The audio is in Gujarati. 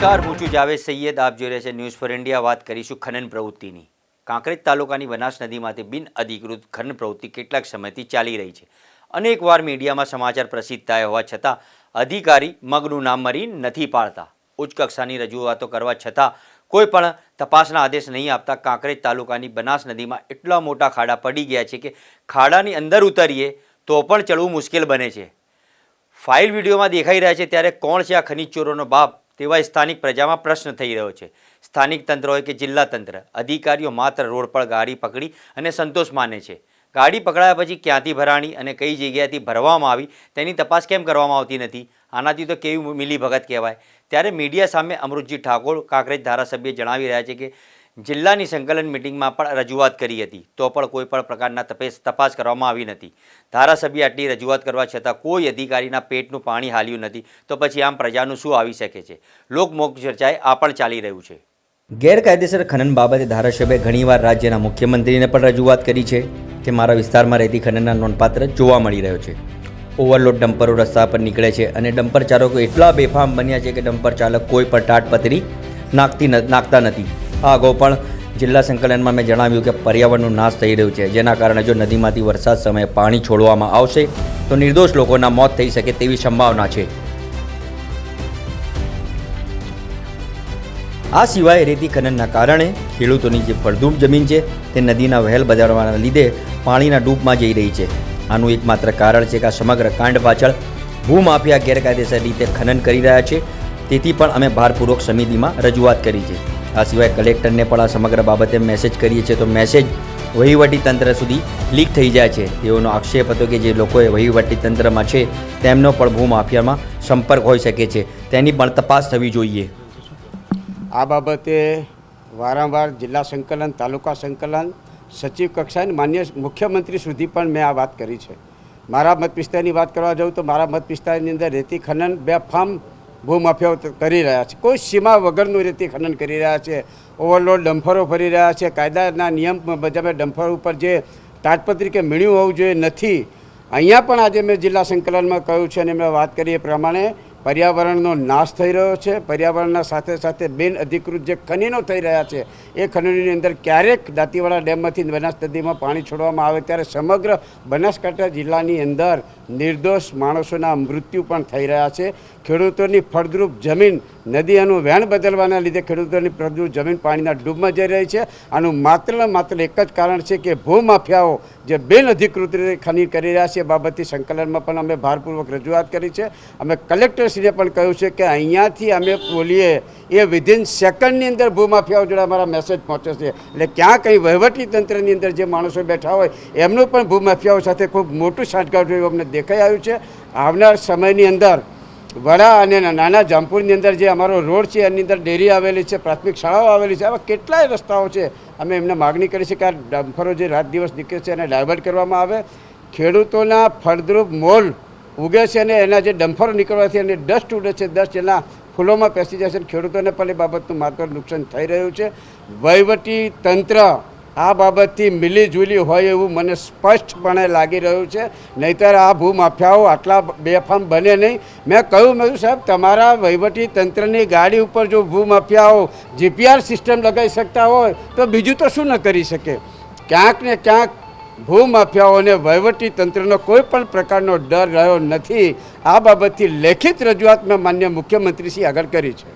નમસ્કાર, હું છું જાવેદ સૈયદ. આપ જોઈ રહ્યા છે ન્યૂઝ ફોર ઇન્ડિયા. વાત કરીશું ખનન પ્રવૃત્તિની. કાંકરેજ તાલુકાની બનાસ નદીમાંથી બિન અધિકૃત ખનન પ્રવૃત્તિ કેટલાક સમયથી ચાલી રહી છે. અનેકવાર મીડિયામાં સમાચાર પ્રસિદ્ધ થયા હોવા છતાં અધિકારી મગનું નામ મરી નથી પાડતા. ઉચ્ચ કક્ષાની રજૂઆતો કરવા છતાં કોઈ પણ તપાસના આદેશ નહીં આપતા કાંકરેજ તાલુકાની બનાસ નદીમાં એટલા મોટા ખાડા પડી ગયા છે કે ખાડાની અંદર ઉતરીએ તો પણ ચડવું મુશ્કેલ બને છે. ફાઇલ વિડીયોમાં દેખાઈ રહ્યા છે ત્યારે કોણ છે આ ખનીજ ચોરોનો બાપ, તેવા સ્થાનિક પ્રજામાં પ્રશ્ન થઈ રહ્યો છે. સ્થાનિક તંત્ર હોય કે જિલ્લા તંત્ર, અધિકારીઓ માત્ર રોડ પર ગાડી પકડી અને સંતોષ માને છે. ગાડી પકડાયા પછી ક્યાંથી ભરાણી અને કઈ જગ્યાએથી ભરવામાં આવી તેની તપાસ કેમ કરવામાં આવતી નથી? આનાથી તો કેવી મિલીભગત કહેવાય. ત્યારે મીડિયા સામે અમૃતજી ઠાકોર કાંકરેજ ધારાસભ્ય જણાવી રહ્યા છે કે જિલ્લાની સંકલન મિટિંગમાં પણ રજૂઆત કરી હતી તો પણ કોઈ પણ પ્રકારના તપાસ કરવામાં આવી નથી. ધારાસભ્ય આટલી રજૂઆત કરવા છતાં કોઈ અધિકારીના પેટનું પાણી હાલ્યું નથી તો પછી આમ પ્રજાનું શું આવી શકે છે? લોકમોક ચર્ચાએ આ પણ ચાલી રહ્યું છે. ગેરકાયદેસર ખનન બાબતે ધારાસભ્ય ઘણીવાર રાજ્યના મુખ્યમંત્રીને પણ રજૂઆત કરી છે કે મારા વિસ્તારમાં રહેતી ખનનના નોંધપાત્ર જોવા મળી રહ્યો છે. ઓવરલોડ ડમ્પરો રસ્તા પર નીકળે છે અને ડમ્પર ચાલકો એટલા બેફામ બન્યા છે કે ડમ્પર ચાલક કોઈ પણ તાટપત્રી નાખતા નથી. આ અગાઉ પણ જિલ્લા સંકલનમાં મેં જણાવ્યું કે પર્યાવરણનો નાશ થઈ રહ્યો છે, જેના કારણે જો નદીમાંથી વરસાદ સમયે પાણી છોડવામાં આવશે તો નિર્દોષ લોકોના મોત થઈ શકે તેવી સંભાવના છે. આ સિવાય રેતી ખનનના કારણે ખેડૂતોની જે ફળદ્રુપ જમીન છે તે નદીના વહેલ બજાવવાના લીધે પાણીના ડૂબમાં જઈ રહી છે. આનું એકમાત્ર કારણ છે કે આ સમગ્ર કાંડ પાછળ ભૂમાફિયા ગેરકાયદેસર રીતે ખનન કરી રહ્યા છે. તેથી પણ અમે ભારપૂર્વક સમિતિમાં રજૂઆત કરી છે. આ સિવાય કલેક્ટરને પણ આ સમગ્ર બાબતે મેસેજ કરીએ છીએ તો મેસેજ વહીવટી તંત્ર સુધી લીક થઈ જાય છે. તેઓનો આક્ષેપ હતો કે જે લોકોએ વહીવટી તંત્રમાં છે તેમનો પણ ભૂમાફિયામાં સંપર્ક હોઈ શકે છે, તેની પણ તપાસ થવી જોઈએ. આ બાબતે વારંવાર જિલ્લા સંકલન, તાલુકા સંકલન, સચિવ કક્ષાએ માન્ય મુખ્યમંત્રી સુધી પણ મેં આ વાત કરી છે. મારા મત વિસ્તારની વાત કરવા જાઉં તો મારા મત વિસ્તારની અંદર રેતી ખનન બેફામ ભૂમાફિયાઓ કરી રહ્યા છે. કોઈ સીમા વગરનું રેતી ખનન કરી રહ્યા છે. ઓવરલોડ ડમ્ફરો ફરી રહ્યા છે. કાયદાના નિયમ મુજબ ડમ્ફર ઉપર જે તાટપત્રી કે મીણ્યું હોવું જોઈએ નથી. અહીંયા પણ આજે મેં જિલ્લા સંકલનમાં કહ્યું છે અને મેં વાત કરી એ પ્રમાણે પર્યાવરણનો નાશ થઈ રહ્યો છે. પર્યાવરણના સાથે સાથે બિન અધિકૃત જે ખનનો થઈ રહ્યા છે એ ખનનની અંદર ક્યારેક દાંતીવાડા ડેમમાંથી બનાસ નદીમાં પાણી છોડવામાં આવે ત્યારે સમગ્ર બનાસકાંઠા જિલ્લાની અંદર નિર્દોષ માણસોના મૃત્યુ પણ થઈ રહ્યા છે. ખેડૂતોની ફળદ્રુપ જમીન નદીનું વહેણ બદલવાના લીધે ખેડૂતોની ફળદ્રુપ જમીન પાણીના ડૂબમાં જઈ રહી છે. આનું માત્ર એક જ કારણ છે કે ભૂમાફિયાઓ જે બિન અધિકૃત રીતે ખનન કરી રહ્યા છે એ બાબતથી સંકલનમાં પણ અમે ભારપૂર્વક રજૂઆત કરી છે. અમે કલેક્ટરશ્રીને પણ કહ્યું છે કે અહીંયાથી અમે બોલીએ એ વિધિન સેકન્ડની અંદર ભૂમાફિયાઓ જોડે અમારા મેસેજ પહોંચે છે. એટલે ક્યાં કંઈ વહીવટી તંત્રની અંદર જે માણસો બેઠા હોય એમનું પણ ભૂમાફિયાઓ સાથે ખૂબ મોટું સાંઠગાંઠ એવું અમને દેખાઈ આવ્યું છે. આવનાર સમયની અંદર વડા અને નાના જામપુરની અંદર જે અમારો રોડ છે એની અંદર ડેરી આવેલી છે, પ્રાથમિક શાળાઓ આવેલી છે, આવા કેટલાય રસ્તાઓ છે. અમે એમને માગણી કરી છે કે આ ડમ્ફરો જે રાત દિવસ નીકળે છે એને ડાયવર્ટ કરવામાં આવે. ખેડૂતોના ફળદ્રુપ મોલ ઉગે છે અને એના જે ડમ્ફરો નીકળવાથી અને ડસ્ટ ઉડે છે, ડસ્ટ એના ફૂલોમાં પેસી જાય છે. ખેડૂતોને પણ એ બાબતનું માત્ર નુકસાન થઈ રહ્યું છે. વહીવટી તંત્ર આ બાબતથી મિલીજુલી હોય એવું મને સ્પષ્ટપણે લાગી રહ્યું છે. નહીંતર આ ભૂમાફિયાઓ આટલા બેફામ બને નહીં. મેં કહ્યું સાહેબ, તમારા વહીવટી તંત્રની ગાડી ઉપર જો ભૂમાફિયાઓ જીપીઆર સિસ્ટમ લગાવી શકતા હોય તો બીજું તો શું ન કરી શકે? ક્યાંક ને ક્યાંક ભૂમાફિયાઓને વહીવટી તંત્રનો કોઈ પણ પ્રકારનો ડર રહ્યો નથી. આ બાબતથી લેખિત રજૂઆત મેં માન્ય મુખ્યમંત્રીશ્રી આગળ કરી છે.